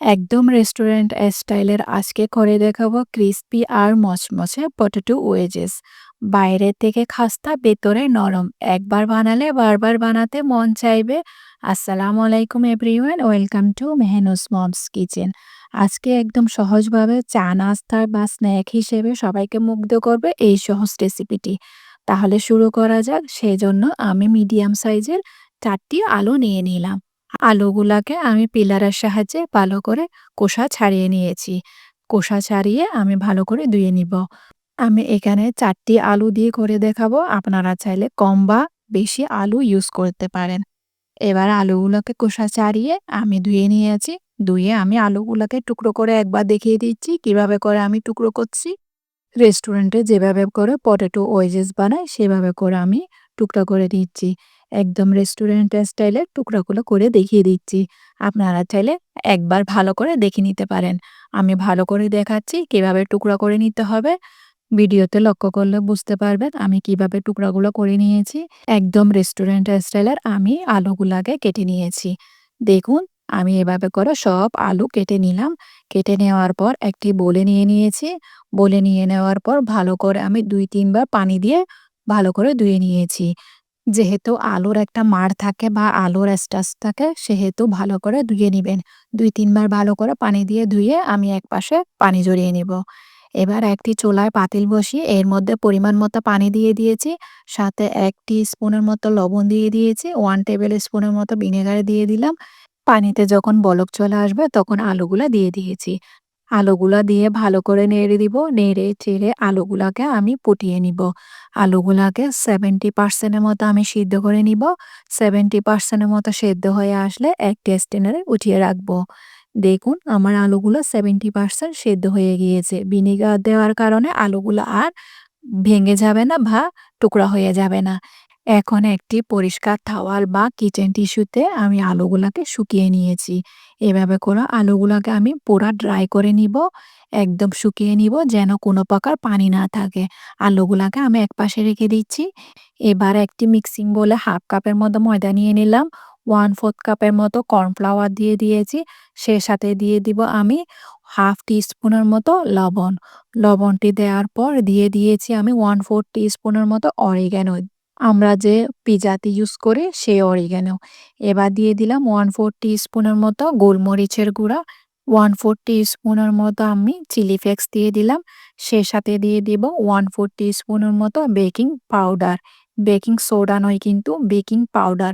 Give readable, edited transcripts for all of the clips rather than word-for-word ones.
একদম রেস্টুরেন্ট স্টাইলের আজকে করে দেখাবো ক্রিস্পি আর মচমচে পটেটো ওয়েজেস। বাইরে থেকে খাস্তা, ভেতরে নরম। একবার বানালে বারবার বানাতে মন চাইবে। আসসালামু আলাইকুম everyone, welcome to Mehnu's mom's kitchen. আজকে একদম সহজভাবে চা নাস্তা বা স্ন্যাক হিসেবে সবাইকে মুগ্ধ করবে এই সহজ রেসিপিটি। তাহলে শুরু করা যাক। সেজন্য আমি মিডিয়াম সাইজের 4টি আলু নিয়ে নিলাম। আলুগুলাকে আমি পিলারের সাহায্যে ভালো করে খোসা ছাড়িয়ে নিয়েছি। খোসা ছাড়িয়ে আমি ভালো করে ধুয়ে নিব। আমি এখানে 4টি আলু দিয়ে করে দেখাবো। আপনারা চাইলে কম বা বেশি আলু ইউজ করতে পারেন। এবার আলুগুলোকে খোসা ছাড়িয়ে আমি ধুয়ে নিয়েছি। ধুয়ে আমি আলুগুলাকে টুকরো করে একবার দেখিয়ে দিচ্ছি কিভাবে করে আমি টুকরো করছি। রেস্টুরেন্টে যেভাবে করে পটেটো ওয়েজেস বানায় সেভাবে করে আমি টুকরা করে দিচ্ছি। একদম রেস্টুরেন্ট স্টাইলে টুকরাগুলো করে দেখিয়ে দিচ্ছি। আপনারা চাইলে একবার ভালো করে দেখে নিতে পারেন। আমি ভালো করে দেখাচ্ছি কিভাবে টুকরা করে নিতে হবে। ভিডিওতে লক্ষ্য করলে বুঝতে পারবেন আমি কিভাবে টুকরাগুলো করে নিয়েছি। একদম রেস্টুরেন্ট স্টাইলের আমি আলুগুলাকে কেটে নিয়েছি। দেখুন, আমি এভাবে করে সব আলু কেটে নিলাম। কেটে নেওয়ার পর একটি বলে নিয়ে নিয়েছি। বলে নিয়ে নেওয়ার পর ভালো করে আমি ২-৩ বার পানি দিয়ে ভালো করে ধুয়ে নিয়েছি। যেহেতু আলুর একটা মাড় থাকে বা আলুর স্টার্চ থাকে সেহেতু ভালো করে ধুয়ে নিবেন। ২-৩ বার ভালো করে পানি দিয়ে ধুয়ে আমি একপাশে পানি ঝরিয়ে নিব। এবার একটি চুলায় পাতিল বসিয়ে এর মধ্যে পরিমাণ মতো পানি দিয়ে দিয়েছি। সাথে ১ স্পুনের মতো লবণ দিয়ে দিয়েছি। 1 টেবিল স্পুনের মতো ভিনেগার দিয়ে দিলাম। পানিতে যখন বলক চলে আসবে তখন আলুগুলা দিয়ে দিয়েছি। আলুগুলা দিয়ে ভালো করে নেড়ে দিব। নেড়ে চেড়ে আলুগুলাকে আমি ফুটিয়ে নিব। আলুগুলাকে 70% এর মতো আমি সিদ্ধ করে নিব। 70% এর মতো সেদ্ধ হয়ে আসলে একটি স্ট্রেনারে উঠিয়ে রাখবো। দেখুন, আমার আলুগুলো 70% সেদ্ধ হয়ে গিয়েছে। ভিনেগার দেওয়ার কারণে আলুগুলো আর ভেঙে যাবে না বা টুকরা হয়ে যাবে না। এখন একটি পরিষ্কার টাওয়াল বা কিচেন টিস্যুতে আমি আলুগুলাকে শুকিয়ে নিয়েছি। এভাবে করে আলুগুলাকে আমি পুরা ড্রাই করে নিব। একদম শুকিয়ে নিব যেন কোনো প্রকার পানি না থাকে। আলুগুলাকে আমি একপাশে রেখে দিচ্ছি। এবার একটি মিক্সিং বোলে 1/2 কাপের মতো ময়দা নিয়ে নিলাম। 1/4 কাপের মতো কর্নফ্লাওয়ার দিয়ে দিয়েছি। সে সাথে দিয়ে দিব আমি 1/2 টিস্পুনের মতো লবণ। লবণটি দেওয়ার পর দিয়ে দিয়েছি আমি 1/4 টিস্পুনের মতো অরিগ্যানো। আমরা যে পিজাতে ইউজ করি সেই অরিগ্যানো। এবার দিয়ে দিলাম 1/4 টিস্পুনের মতো গোলমরিচের গুঁড়া, 1/4 টিস্পুনের মতো আমি চিলি ফ্লেক্স দিয়ে দিলাম। সে সাথে দিয়ে দিব 1/4 টিস্পুনের মতো বেকিং পাউডার। বেকিং সোডা নয় কিন্তু বেকিং পাউডার।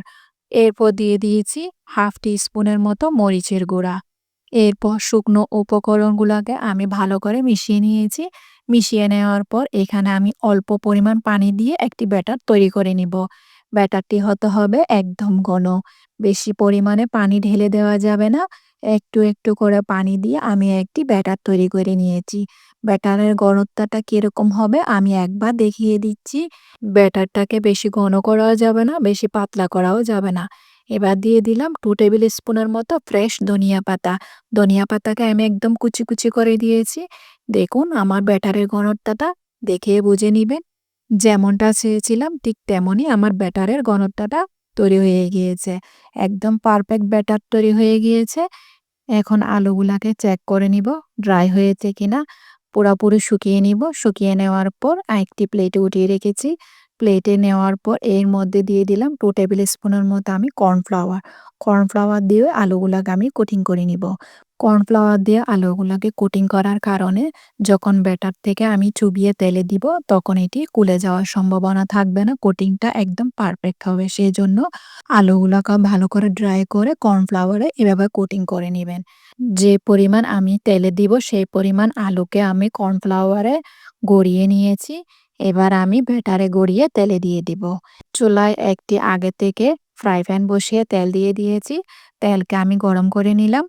এরপর দিয়ে দিয়েছি 1/2 টিস্পুনের মতো মরিচের গুঁড়া। এরপর শুকনো উপকরণগুলোকে আমি ভালো করে মিশিয়ে নিয়েছি। মিশিয়ে নেওয়ার পর এখানে আমি অল্প পরিমাণ পানি দিয়ে একটি ব্যাটার তৈরি করে নিব। ব্যাটারটি হতে হবে একদম ঘন। বেশি পরিমাণে পানি ঢেলে দেওয়া যাবে না। একটু, একটু করে পানি দিয়ে আমি একটি ব্যাটার তৈরি করে নিয়েছি। ব্যাটারের ঘনত্বটা কিরকম হবে আমি একবার দেখিয়ে দিচ্ছি। ব্যাটারটাকে বেশি ঘন করাও যাবে না, বেশি পাতলা করাও যাবে না। এবার দিয়ে দিলাম 2 টেবিল স্পুনের মতো ফ্রেশ ধনিয়া পাতা। ধনিয়া পাতাকে আমি একদম কুচি, কুচি করে দিয়েছি। দেখুন, আমার ব্যাটারের ঘনত্বটা দেখে বুঝে নিবেন। যেমনটা চেয়েছিলাম ঠিক তেমনই আমার ব্যাটারের ঘনত্বটা তৈরি হয়ে গিয়েছে। একদম পারফেক্ট ব্যাটার তৈরি হয়ে গিয়েছে। এখন আলুগুলাকে চেক করে নিব ড্রাই হয়েছে কিনা। পুরাপুরি শুকিয়ে নিব। শুকিয়ে নেওয়ার পর আরেকটি প্লেটে উঠিয়ে রেখেছি। প্লেটে নেওয়ার পর এর মধ্যে দিয়ে দিলাম 2 টেবিল স্পুনের মতো আমি কর্নফ্লাওয়ার। কর্নফ্লাওয়ার দিয়ে আলুগুলাকে আমি কোটিং করে নিব। কর্নফ্লাওয়ার দিয়ে আলুগুলাকে কোটিং করার কারণে যখন ব্যাটার থেকে আমি চুবিয়ে তেলে দিব তখন এটি খুলে যাওয়ার সম্ভাবনা থাকবে না। কোটিংটা একদম পারফেক্ট হবে। সেজন্য আলুগুলাকে ভালো করে ড্রাই করে কর্নফ্লাওয়ারে এভাবে কোটিং করে নিবেন। যে পরিমাণ আমি তেলে দিব সেই পরিমাণ আলুকে আমি কর্নফ্লাওয়ারে গড়িয়ে নিয়েছি। এবার আমি ব্যাটারে গড়িয়ে তেলে দিয়ে দিব। চুলায় একটি আগে থেকে ফ্রাই প্যান বসিয়ে তেল দিয়ে দিয়েছি। তেলকে আমি গরম করে নিলাম।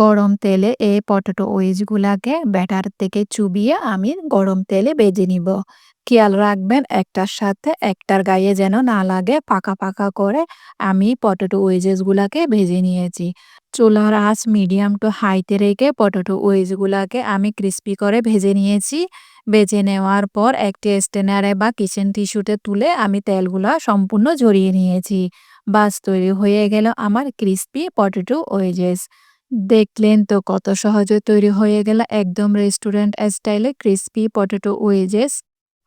গরম তেলে এই পটেটো ওয়েজগুলাকে ব্যাটার থেকে চুবিয়ে আমি গরম তেলে ভেজে নিব। খেয়াল রাখবেন একটার সাথে একটার গায়ে যেন না লাগে। পাকা, পাকা করে আমি পটেটো ওয়েজেসগুলাকে ভেজে নিয়েছি। চুলার আঁচ মিডিয়াম টু হাইতে রেখে পটেটো ওয়েজগুলাকে আমি ক্রিস্পি করে ভেজে নিয়েছি। ভেজে নেওয়ার পর একটি স্ট্রেনারে বা কিচেন টিস্যুতে তুলে আমি তেলগুলা সম্পূর্ণ ঝরিয়ে নিয়েছি। বাস তৈরি হয়ে গেল আমার ক্রিস্পি পটেটো ওয়েজেস। দেখলেন তো কত সহজে তৈরি হয়ে গেল একদম রেস্টুরেন্ট স্টাইলে ক্রিসপি পটেটো ওয়েজেস।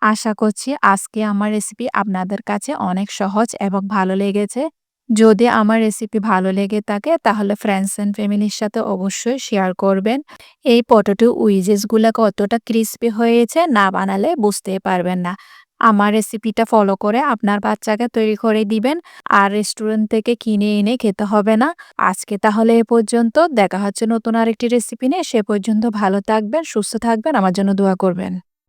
আশা করছি আজকে আমার রেসিপি আপনাদের কাছে অনেক সহজ এবং ভালো লেগেছে। যদি আমার রেসিপি ভালো লেগে থাকে তাহলে ফ্রেন্ডস অ্যান্ড ফ্যামিলির সাথে অবশ্যই শেয়ার করবেন। এই পটেটো উইজেসগুলো কতটা ক্রিসপি হয়েছে না বানালে বুঝতেই পারবেন না। আমার রেসিপিটা ফলো করে আপনার বাচ্চাকে তৈরি করে দিবেন। আর রেস্টুরেন্ট থেকে কিনে এনে খেতে হবে না। আজকে তাহলে এ পর্যন্ত। দেখা হচ্ছে নতুন আরেকটি রেসিপি নিয়ে। সে পর্যন্ত ভালো থাকবেন, সুস্থ থাকবেন, আমার জন্য দোয়া করবেন।